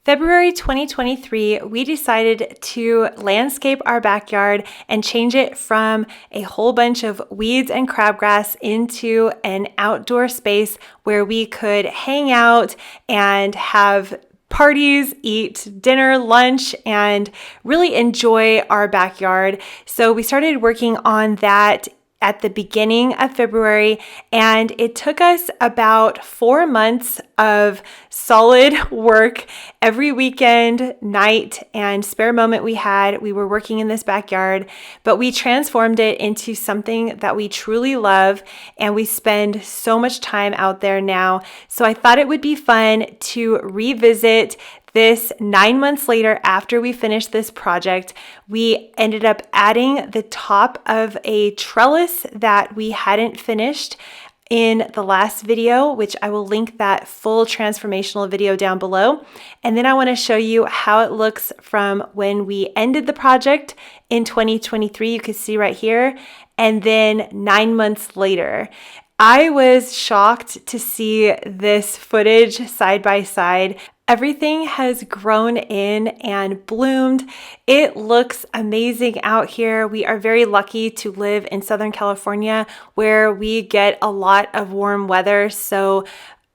February 2023, we decided to landscape our backyard and change it from a whole bunch of weeds and crabgrass into an outdoor space where we could hang out and have parties, eat dinner, lunch, and really enjoy our backyard. So we started working on that at the beginning of February, and it took us about 4 months of solid work. Every weekend, night, and spare moment we had, we were working in this backyard, but we transformed it into something that we truly love, and we spend so much time out there now. So I thought it would be fun to revisit this 9 months later. After we finished this project, we ended up adding the top of a trellis that we hadn't finished in the last video, which I will link that full transformational video down below. And then I want to show you how it looks from when we ended the project in 2023. You can see right here, and then 9 months later. I was shocked to see this footage side by side. Everything has grown in and bloomed. It looks amazing out here. We are very lucky to live in Southern California where we get a lot of warm weather. So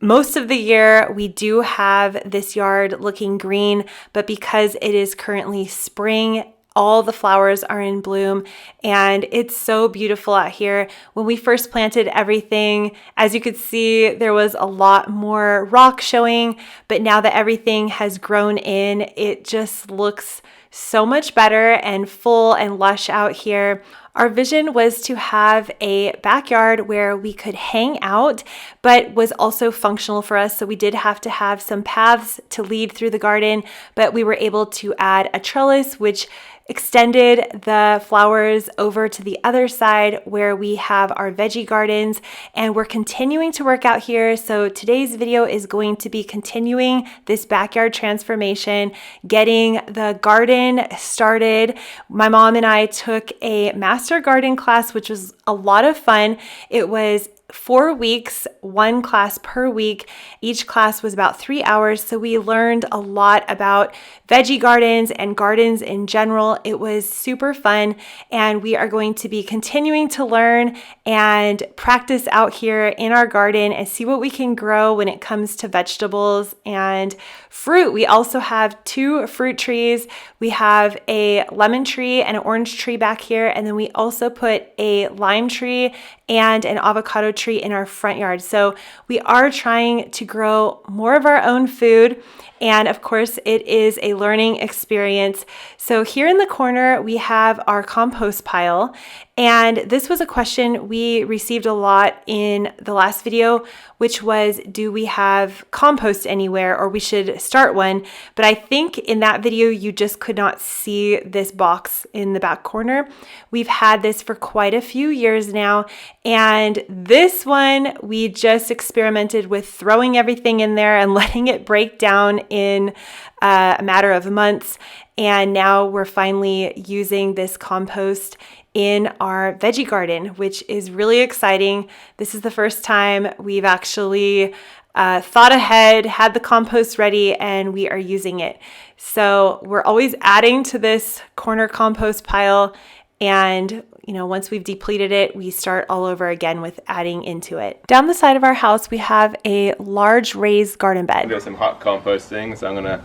most of the year we do have this yard looking green, but because it is currently spring, all the flowers are in bloom, and it's so beautiful out here. When we first planted everything, as you could see, there was a lot more rock showing, but now that everything has grown in, it just looks so much better and full and lush out here. Our vision was to have a backyard where we could hang out, but was also functional for us. So we did have to have some paths to lead through the garden, but we were able to add a trellis, which extended the flowers over to the other side where we have our veggie gardens, and we're continuing to work out here. So today's video is going to be continuing this backyard transformation, getting the garden started. My mom and I took a master garden class, which was a lot of fun. It was 4 weeks, 1 class per week. Each class was about 3 hours. So we learned a lot about veggie gardens and gardens in general. It was super fun, and we are going to be continuing to learn and practice out here in our garden and see what we can grow when it comes to vegetables and fruit. We also have 2 fruit trees. We have a lemon tree and an orange tree back here, and then we also put a lime tree and an avocado tree in our front yard. So we are trying to grow more of our own food. And of course, it is a learning experience. So here in the corner, we have our compost pile. And this was a question we received a lot in the last video, which was, do we have compost anywhere, or we should start one? But I think in that video, you just could not see this box in the back corner. We've had this for quite a few years now. And this one, we just experimented with throwing everything in there and letting it break down in a matter of months. And now we're finally using this compost in our veggie garden, which is really exciting. This is the first time we've actually thought ahead, had the compost ready, and we are using it. So we're always adding to this corner compost pile, and once we've depleted it, we start all over again with adding into it. Down the side of our house, we have a large raised garden bed. I've got some hot composting, so I'm gonna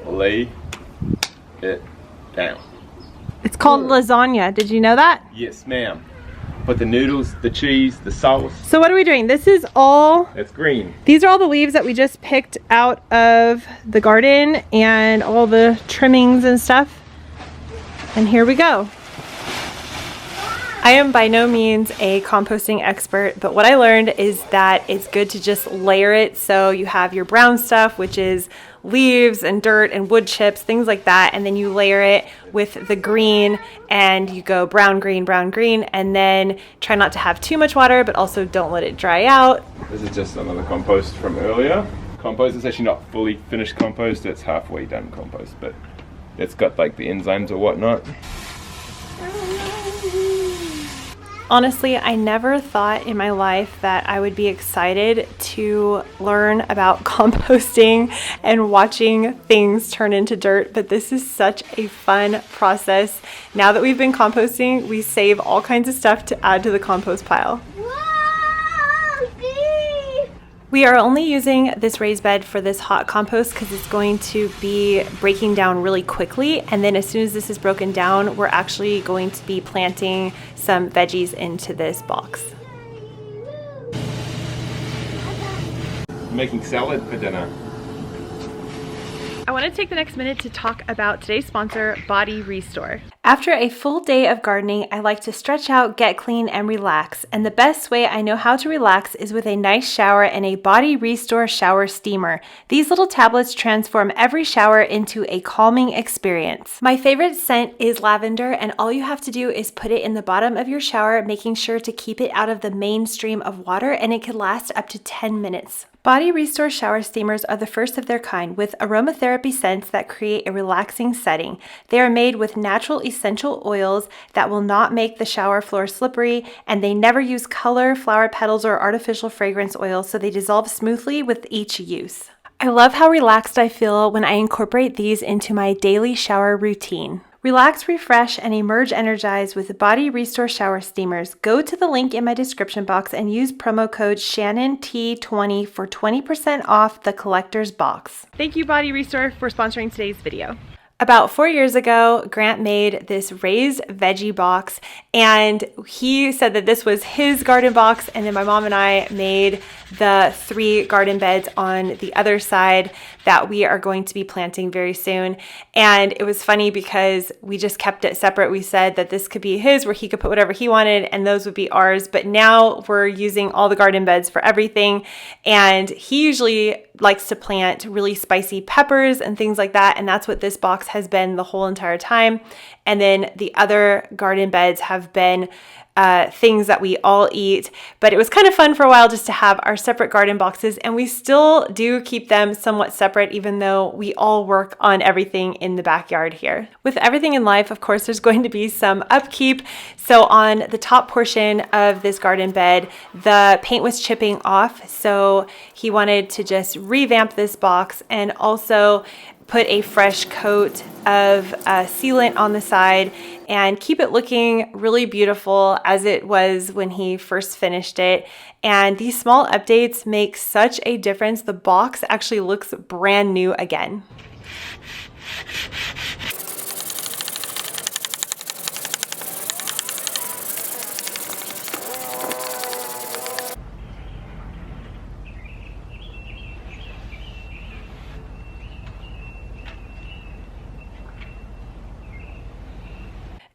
lay it down. It's called lasagna. Did you know that? Yes, ma'am. Put the noodles, the cheese, the sauce. So what are we doing? This is all... It's green. These are all the leaves that we just picked out of the garden and all the trimmings and stuff. And here we go. I am by no means a composting expert, but what I learned is that it's good to just layer it. So you have your brown stuff, which is leaves and dirt and wood chips, things like that. And then you layer it with the green, and you go brown, green, and then try not to have too much water, but also don't let it dry out. This is just another compost from earlier. Compost is actually not fully finished compost. It's halfway done compost, but it's got like the enzymes or whatnot. Honestly, I never thought in my life that I would be excited to learn about composting and watching things turn into dirt, but this is such a fun process. Now that we've been composting, we save all kinds of stuff to add to the compost pile. We are only using this raised bed for this hot compost because it's going to be breaking down really quickly. And then as soon as this is broken down, we're actually going to be planting some veggies into this box. Making salad for dinner. I want to take the next minute to talk about today's sponsor, Body Restore. After a full day of gardening, I like to stretch out, get clean, and relax. And the best way I know how to relax is with a nice shower and a Body Restore shower steamer. These little tablets transform every shower into a calming experience. My favorite scent is lavender, and all you have to do is put it in the bottom of your shower, making sure to keep it out of the main stream of water, and it can last up to 10 minutes. Body Restore shower steamers are the first of their kind with aromatherapy scents that create a relaxing setting. They are made with natural essential oils that will not make the shower floor slippery, and they never use color, flower petals, or artificial fragrance oil, so they dissolve smoothly with each use. I love how relaxed I feel when I incorporate these into my daily shower routine. Relax, refresh, and emerge energized with Body Restore shower steamers. Go to the link in my description box and use promo code ShannonT20 for 20% off the collector's box. Thank you, Body Restore, for sponsoring today's video. About 4 years ago, Grant made this raised veggie box, and he said that this was his garden box, and then my mom and I made the 3 garden beds on the other side that we are going to be planting very soon. And it was funny because we just kept it separate. We said that this could be his, where he could put whatever he wanted, and those would be ours. But now we're using all the garden beds for everything. And he usually likes to plant really spicy peppers and things like that. And that's what this box has been the whole entire time. And then the other garden beds have been things that we all eat, but it was kind of fun for a while just to have our separate garden boxes, and we still do keep them somewhat separate even though we all work on everything in the backyard here. With everything in life, of course, there's going to be some upkeep. So on the top portion of this garden bed, the paint was chipping off, so he wanted to just revamp this box and also put a fresh coat of sealant on the side and keep it looking really beautiful as it was when he first finished it. And these small updates make such a difference. The box actually looks brand new again.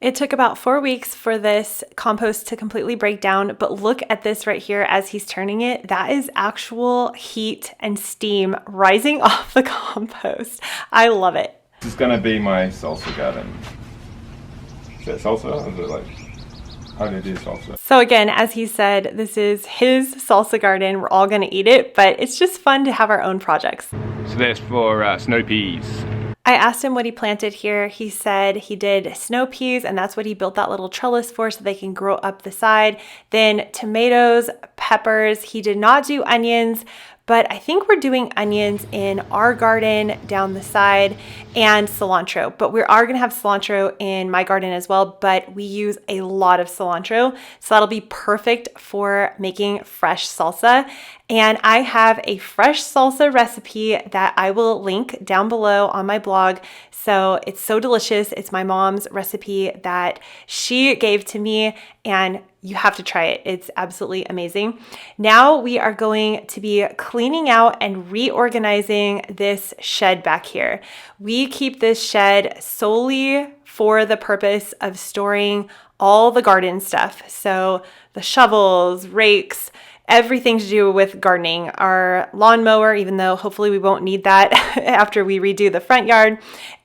It took about 4 weeks for this compost to completely break down, but look at this right here as he's turning it. That is actual heat and steam rising off the compost. I love it. This is gonna be my salsa garden. Is that salsa? Or is it like, how do you do salsa? So again, as he said, this is his salsa garden. We're all gonna eat it, but it's just fun to have our own projects. So that's for snow peas. I asked him what he planted here. He said he did snow peas, and that's what he built that little trellis for so they can grow up the side. Then tomatoes, peppers. He did not do onions, but I think we're doing onions in our garden down the side and cilantro. But we are gonna have cilantro in my garden as well, but we use a lot of cilantro. So that'll be perfect for making fresh salsa. And I have a fresh salsa recipe that I will link down below on my blog. So it's so delicious. It's my mom's recipe that she gave to me, and you have to try it. It's absolutely amazing. Now we are going to be cleaning out and reorganizing this shed back here. We keep this shed solely for the purpose of storing all the garden stuff. So the shovels, rakes, everything to do with gardening, our lawnmower, even though hopefully we won't need that after we redo the front yard,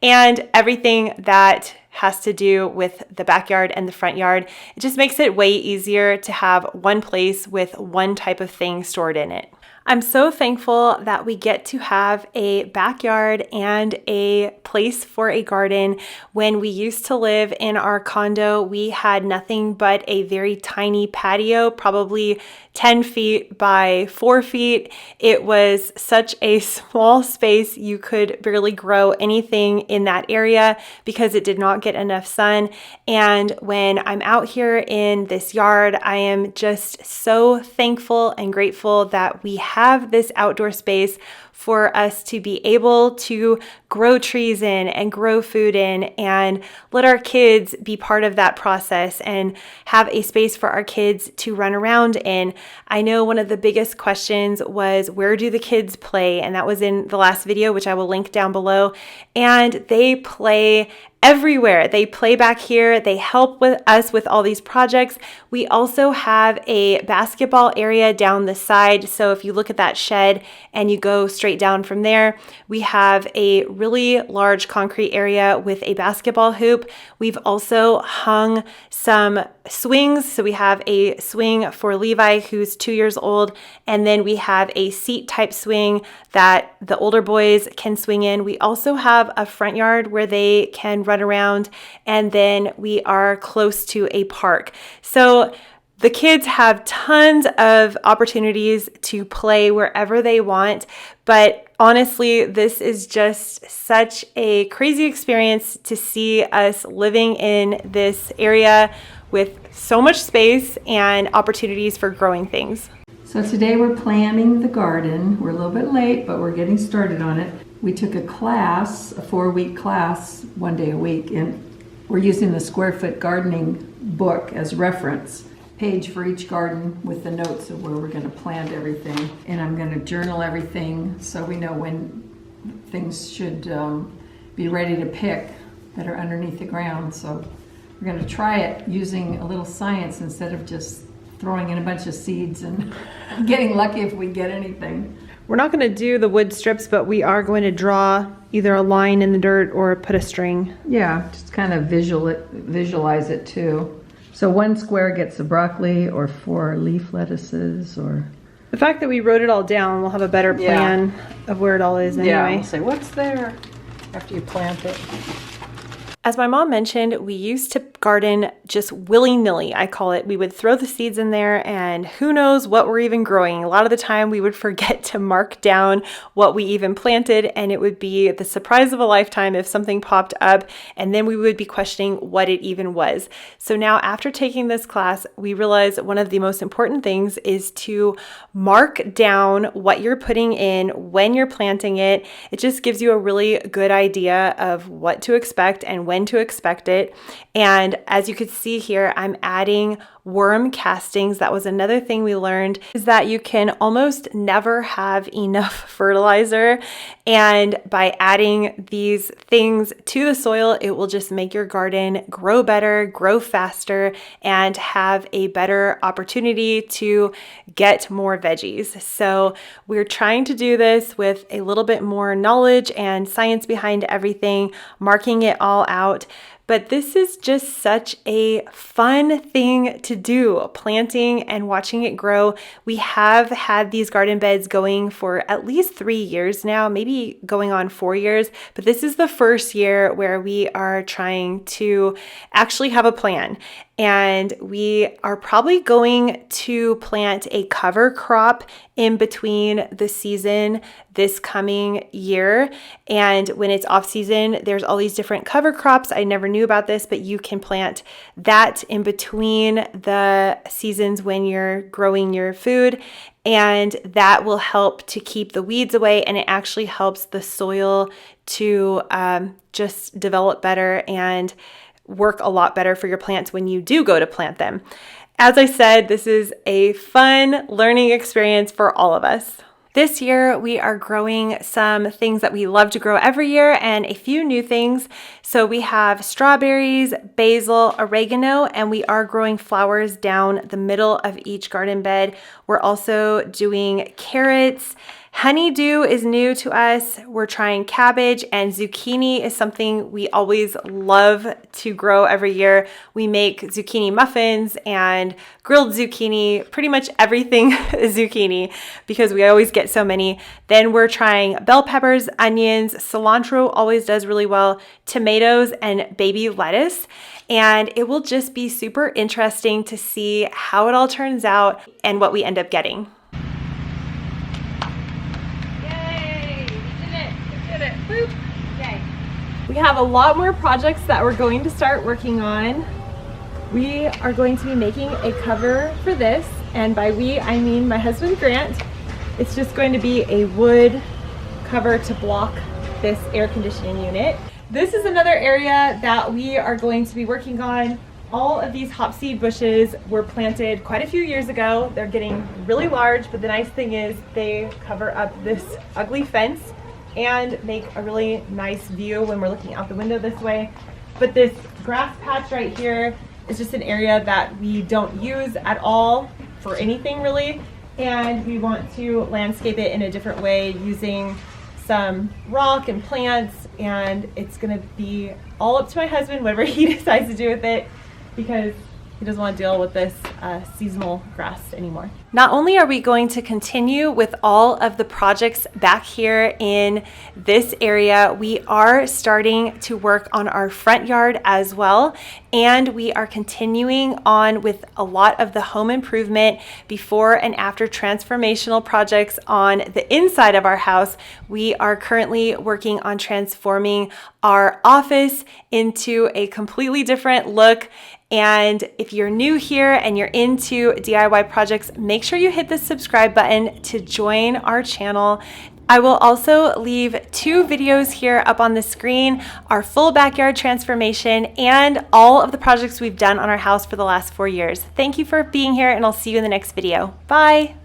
and everything that has to do with the backyard and the front yard. It just makes it way easier to have one place with one type of thing stored in it. I'm so thankful that we get to have a backyard and a place for a garden. When we used to live in our condo, we had nothing but a very tiny patio, probably 10 feet by 4 feet. It was such a small space. You could barely grow anything in that area because it did not get enough sun. And when I'm out here in this yard, I am just so thankful and grateful that we have this outdoor space for us to be able to grow trees in and grow food in and let our kids be part of that process and have a space for our kids to run around in. I know one of the biggest questions was, where do the kids play? And that was in the last video, which I will link down below. And they play everywhere. They play back here. They help with us with all these projects. We also have a basketball area down the side. So if you look at that shed and you go straight down from there, we have a really large concrete area with a basketball hoop. We've also hung some swings. So we have a swing for Levi, who's 2 years old, and then we have a seat type swing that the older boys can swing in. We also have a front yard where they can run around, and then we are close to a park. So the kids have tons of opportunities to play wherever they want, but honestly, this is just such a crazy experience to see us living in this area with so much space and opportunities for growing things. So today we're planting the garden. We're a little bit late, but we're getting started on it. We took a class, a 4-week class, 1 day a week, and we're using the Square Foot Gardening book as reference page for each garden with the notes of where we're going to plant everything. And I'm going to journal everything so we know when things should be ready to pick that are underneath the ground. So we're going to try it using a little science instead of just throwing in a bunch of seeds and getting lucky if we get anything. We're not going to do the wood strips, but we are going to draw either a line in the dirt or put a string. Yeah, just kind of visualize it too. So 1 square gets the broccoli or 4 leaf lettuces, or... The fact that we wrote it all down, we'll have a better plan of where it all is anyway. Yeah, we'll say, what's there after you plant it? As my mom mentioned, we used to garden just willy-nilly, I call it. We would throw the seeds in there and who knows what we're even growing. A lot of the time we would forget to mark down what we even planted, and it would be the surprise of a lifetime if something popped up, and then we would be questioning what it even was. So now after taking this class, we realized one of the most important things is to mark down what you're putting in when you're planting it. It just gives you a really good idea of what to expect and when to expect it. And as you could see here, I'm adding worm castings. That was another thing we learned, is that you can almost never have enough fertilizer. And by adding these things to the soil, it will just make your garden grow better, grow faster, and have a better opportunity to get more veggies. So we're trying to do this with a little bit more knowledge and science behind everything, marking it all out. But this is just such a fun thing to do, planting and watching it grow. We have had these garden beds going for at least 3 years now, maybe going on 4 years, but this is the first year where we are trying to actually have a plan. And we are probably going to plant a cover crop in between the season this coming year. And when it's off season, there's all these different cover crops. I never knew about this, but you can plant that in between the seasons when you're growing your food. And that will help to keep the weeds away, and it actually helps the soil to just develop better and work a lot better for your plants when you do go to plant them. As I said, this is a fun learning experience for all of us. This year, we are growing some things that we love to grow every year and a few new things. So we have strawberries, basil, oregano, and we are growing flowers down the middle of each garden bed. We're also doing carrots. Honeydew is new to us. We're trying cabbage, and zucchini is something we always love to grow every year. We make zucchini muffins and grilled zucchini, pretty much everything zucchini, because we always get so many. Then we're trying bell peppers, onions, cilantro always does really well, tomatoes, and baby lettuce. And it will just be super interesting to see how it all turns out and what we end up getting. We have a lot more projects that we're going to start working on. We are going to be making a cover for this, and by we, I mean my husband Grant. It's just going to be a wood cover to block this air conditioning unit. This is another area that we are going to be working on. All of these hopseed bushes were planted quite a few years ago. They're getting really large, but the nice thing is they cover up this ugly fence and make a really nice view when we're looking out the window this way. But this grass patch right here is just an area that we don't use at all for anything really, and we want to landscape it in a different way using some rock and plants, and it's gonna be all up to my husband whatever he decides to do with it, because he doesn't want to deal with this seasonal grass anymore. Not only are we going to continue with all of the projects back here in this area, we are starting to work on our front yard as well. And we are continuing on with a lot of the home improvement before and after transformational projects on the inside of our house. We are currently working on transforming our office into a completely different look. And if you're new here and you're into DIY projects, make sure you hit the subscribe button to join our channel. I will also leave 2 videos here up on the screen, our full backyard transformation and all of the projects we've done on our house for the last 4 years. Thank you for being here, and I'll see you in the next video. Bye.